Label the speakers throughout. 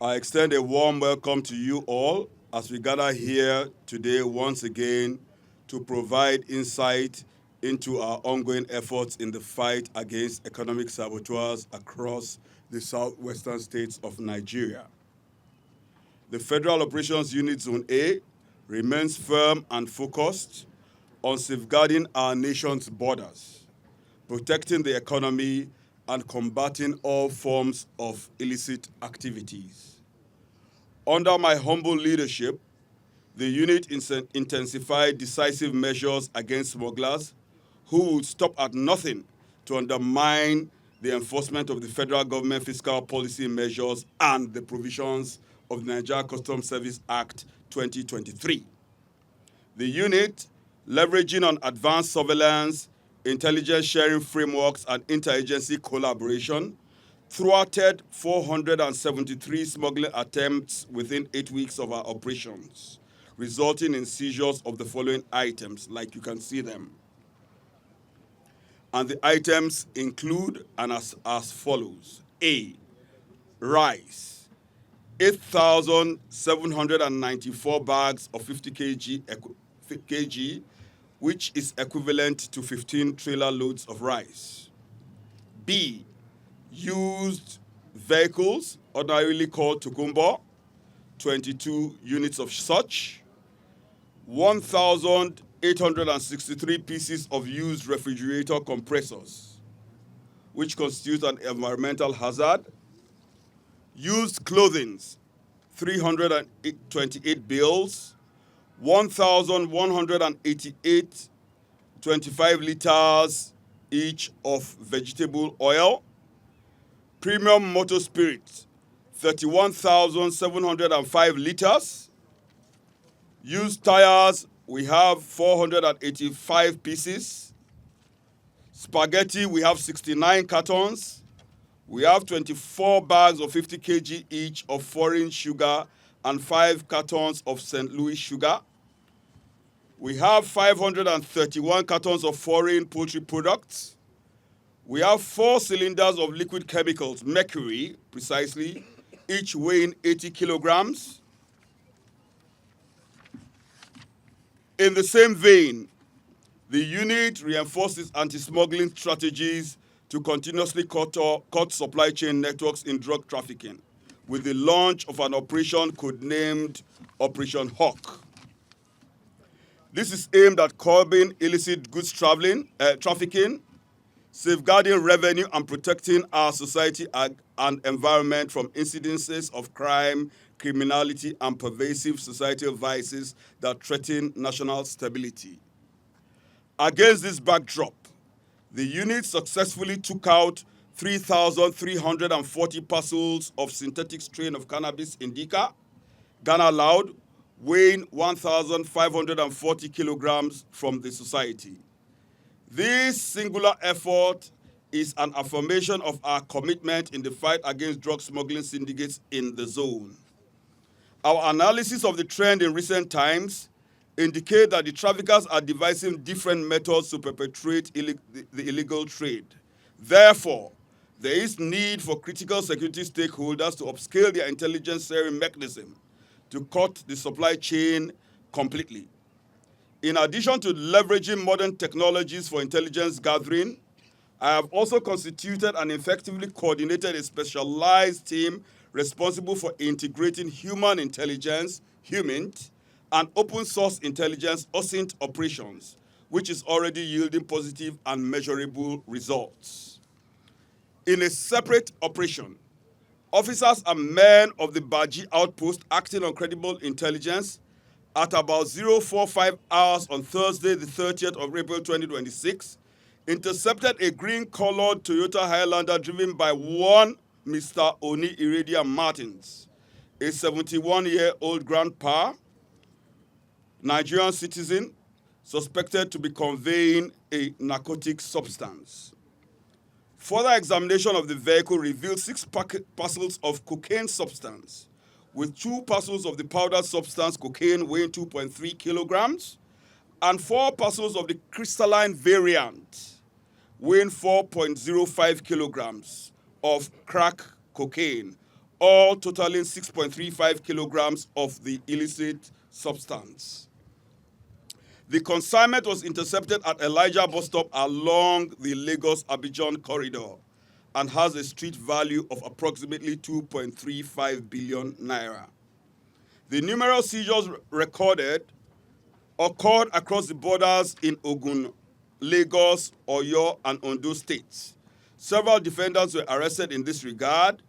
Speaker 1: I extend a warm welcome to you all as we gather here today once again to provide insight into our ongoing efforts in the fight against economic saboteurs across the southwestern states of Nigeria. The Federal Operations Unit Zone A remains firm and focused on safeguarding our nation's borders, protecting the economy, and combating all forms of illicit activities. Under my humble leadership, the unit intensified decisive measures against smugglers who would stop at nothing to undermine the enforcement of the federal government fiscal policy measures and the provisions of the Nigeria Customs Service Act 2023. The unit, leveraging on advanced surveillance, intelligence sharing frameworks, and interagency collaboration, thwarted 473 smuggling attempts within 8 weeks of our operations, resulting in seizures of the following items, like you can see them. And the items include and as follows. A, rice, 8,794 bags of 50 kg, which is equivalent to 15 trailer loads of rice. B, used vehicles, ordinarily called tukumbo, 22 units of such, 1,863 pieces of used refrigerator compressors, which constitute an environmental hazard, used clothing, 328 bales, 1,188 25 liters each of vegetable oil, premium motor spirit, 31,705 liters. Used tires, we have 485 pieces. Spaghetti, we have 69 cartons. We have 24 bags of 50 kg each of foreign sugar and 5 cartons of St. Louis sugar. We have 531 cartons of foreign poultry products. We have 4 cylinders of liquid chemicals, mercury, precisely, each weighing 80 kilograms. In the same vein, the unit reinforces anti-smuggling strategies to continuously cut supply chain networks in drug trafficking with the launch of an operation codenamed Operation Hawk. This is aimed at curbing illicit goods trafficking, safeguarding revenue, and protecting our society and environment from incidences of crime, criminality, and pervasive societal vices that threaten national stability. Against this backdrop, the unit successfully took out 3,340 parcels of synthetic strain of cannabis indica, Ghana Loud, weighing 1,540 kilograms from the society. This singular effort is an affirmation of our commitment in the fight against drug smuggling syndicates in the zone. Our analysis of the trend in recent times indicate that the traffickers are devising different methods to perpetrate the illegal trade. Therefore, there is need for critical security stakeholders to upscale their intelligence sharing mechanism to cut the supply chain completely. In addition to leveraging modern technologies for intelligence gathering, I have also constituted and effectively coordinated a specialized team responsible for integrating human intelligence, HUMINT, and open source intelligence, OSINT operations, which is already yielding positive and measurable results. In a separate operation, officers and men of the Baji outpost acting on credible intelligence at about 045 hours on Thursday, the 30th of April 2026, intercepted a green-colored Toyota Highlander driven by one Mr. Oni Iridia Martins, a 71-year-old grandpa, Nigerian citizen, suspected to be conveying a narcotic substance. Further examination of the vehicle revealed 6 parcels of cocaine substance, with 2 parcels of the powdered substance cocaine weighing 2.3 kilograms, and 4 parcels of the crystalline variant weighing 4.05 kilograms of crack cocaine, all totaling 6.35 kilograms of the illicit substance. The consignment was intercepted at Elijah bus stop along the Lagos-Abidjan corridor and has a street value of approximately 2.35 billion naira. The numerous seizures recorded occurred across the borders in Ogun, Lagos, Oyo, and Ondo states. Several defendants were arrested in this regard.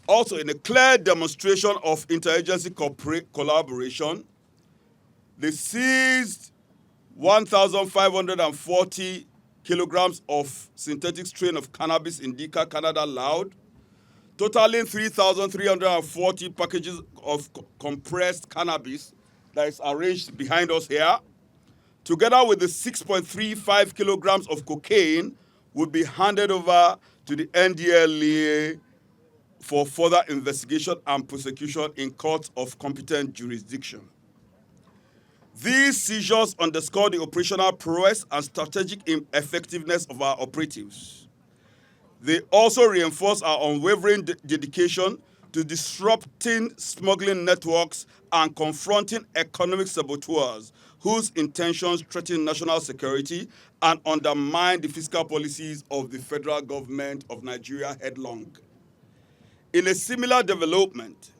Speaker 1: Also, in a clear demonstration of interagency collaboration, they seized 1,540 kilograms of synthetic strain of cannabis indica Canada loud, totaling 3,340 packages of compressed cannabis that is arranged behind us here, together with the 6.35 kilograms of cocaine, will be handed over to the NDLEA for further investigation and prosecution in courts of competent jurisdiction. These seizures underscore the operational prowess and strategic effectiveness of our operatives. They also reinforce our unwavering dedication to disrupting smuggling networks and confronting economic saboteurs whose intentions threaten national security and undermine the fiscal policies of the federal government of Nigeria headlong. In a similar development,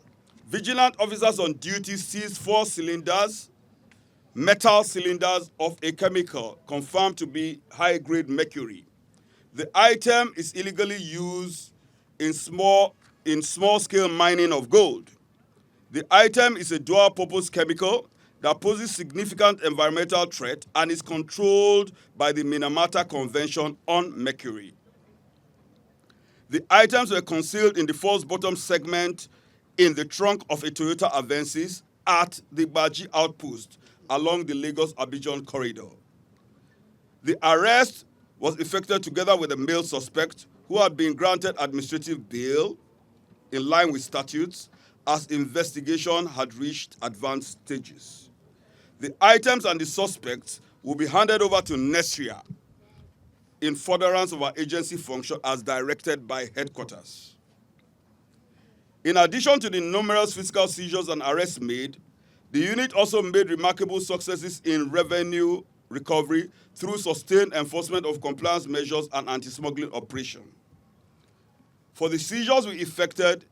Speaker 1: vigilant officers on duty seized 4 metal cylinders of a chemical confirmed to be high-grade mercury. The item is illegally used in small-scale mining of gold. The item is a dual-purpose chemical that poses significant environmental threat and is controlled by the Minamata Convention on Mercury. The items were concealed in the false bottom segment in the trunk of a Toyota Avensis at the Baji outpost along the Lagos-Abidjan corridor. The arrest was effected together with a male suspect who had been granted administrative bail in line with statutes as investigation had reached advanced stages. The items and the suspects will be handed over to Nesria in furtherance of our agency function as directed by headquarters. In addition to the numerous fiscal seizures and arrests made, the unit also made remarkable successes in revenue recovery through sustained enforcement of compliance measures and anti-smuggling operation. For the seizures we effected,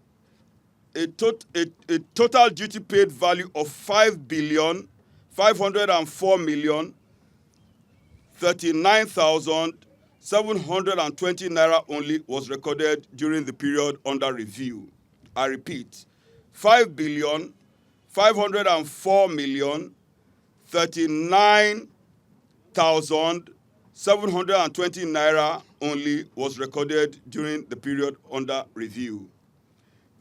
Speaker 1: a total duty paid value of 5,504,039,720 naira only was recorded during the period under review. I repeat, 5,504,039,720 naira only was recorded during the period under review.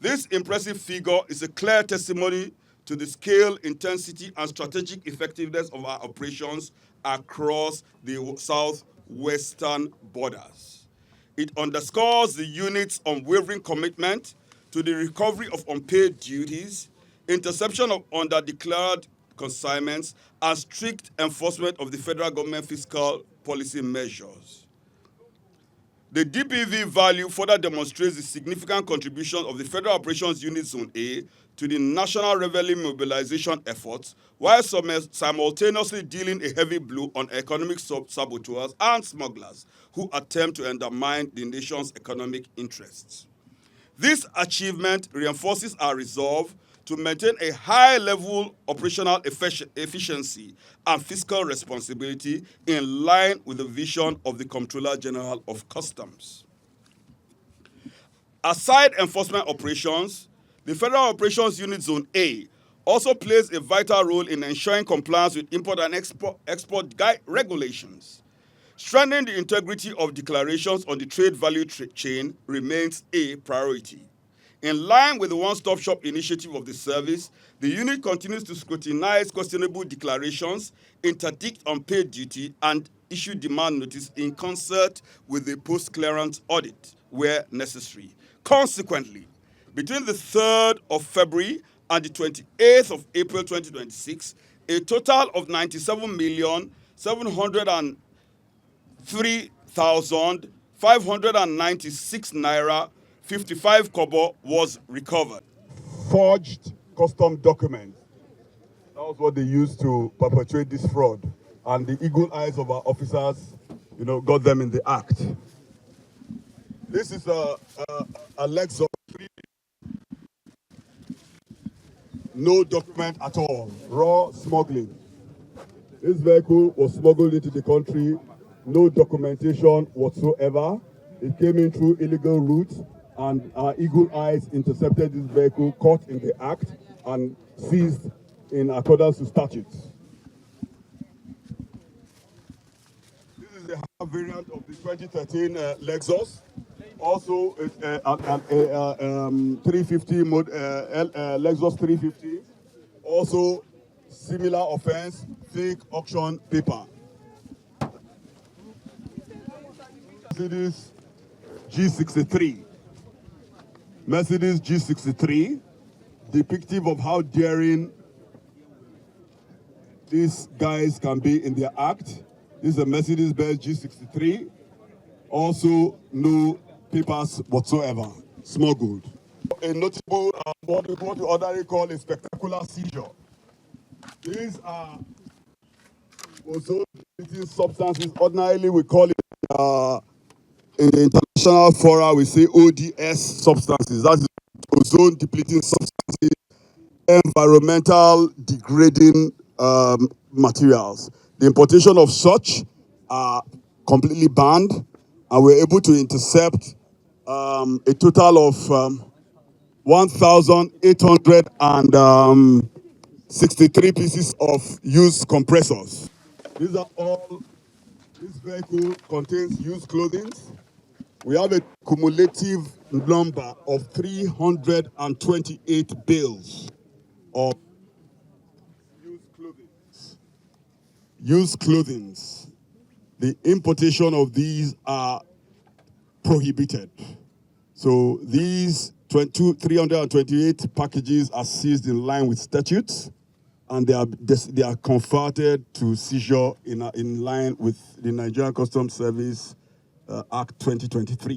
Speaker 1: This impressive figure is a clear testimony to the scale, intensity, and strategic effectiveness of our operations across the southwestern borders. It underscores the unit's unwavering commitment to the recovery of unpaid duties, interception of underdeclared consignments, and strict enforcement of the federal government fiscal policy measures. The DPV value further demonstrates the significant contribution of the Federal Operations Unit Zone A to the national revenue mobilization efforts, while simultaneously dealing a heavy blow on economic saboteurs and smugglers who attempt to undermine the nation's economic interests. This achievement reinforces our resolve to maintain a high-level operational efficiency and fiscal responsibility in line with the vision of the Comptroller General of Customs. Aside enforcement operations, the Federal Operations Unit Zone A also plays a vital role in ensuring compliance with import and export regulations. Strengthening the integrity of declarations on the trade value chain remains a priority. In line with the one-stop shop initiative of the service, the unit continues to scrutinize questionable declarations, interdict unpaid duty, and issue demand notice in concert with the post-clearance audit where necessary. Consequently, between the 3rd of February and the 28th of April 2026, a total of 97,703,500 596 naira 55 kobo was recovered. Forged custom documents. That was what they used to perpetrate this fraud. And the eagle eyes of our officers, got them in the act. This is a Lexus, no document at all, raw smuggling. This vehicle was smuggled into the country, no documentation whatsoever. It came in through illegal routes, and our eagle eyes intercepted this vehicle, caught in the act, and seized in accordance to statutes. This is the variant of the 2013 Lexus. Also, it's a 350 Lexus 350. Also, similar offense, fake auction paper. Mercedes G63. Mercedes G63, depictive of how daring these guys can be in their act. This is a Mercedes-Benz G63. Also, no papers whatsoever, smuggled. A notable, what we ordinarily call a spectacular seizure. These are ozone depleting substances. Ordinarily, we call it, in the international fora, we say ODS substances. That's ozone depleting substances, environmental degrading materials. The importation of such are completely banned, and we're able to intercept a total of 1,863 pieces of used compressors. These are all, this vehicle contains used clothing. We have a cumulative number of 328 bills of used clothing. Used clothing. The importation of these are prohibited. So these 328 packages are seized in line with statutes, and they are converted to seizure in line with the Nigerian Customs Service Act 2023.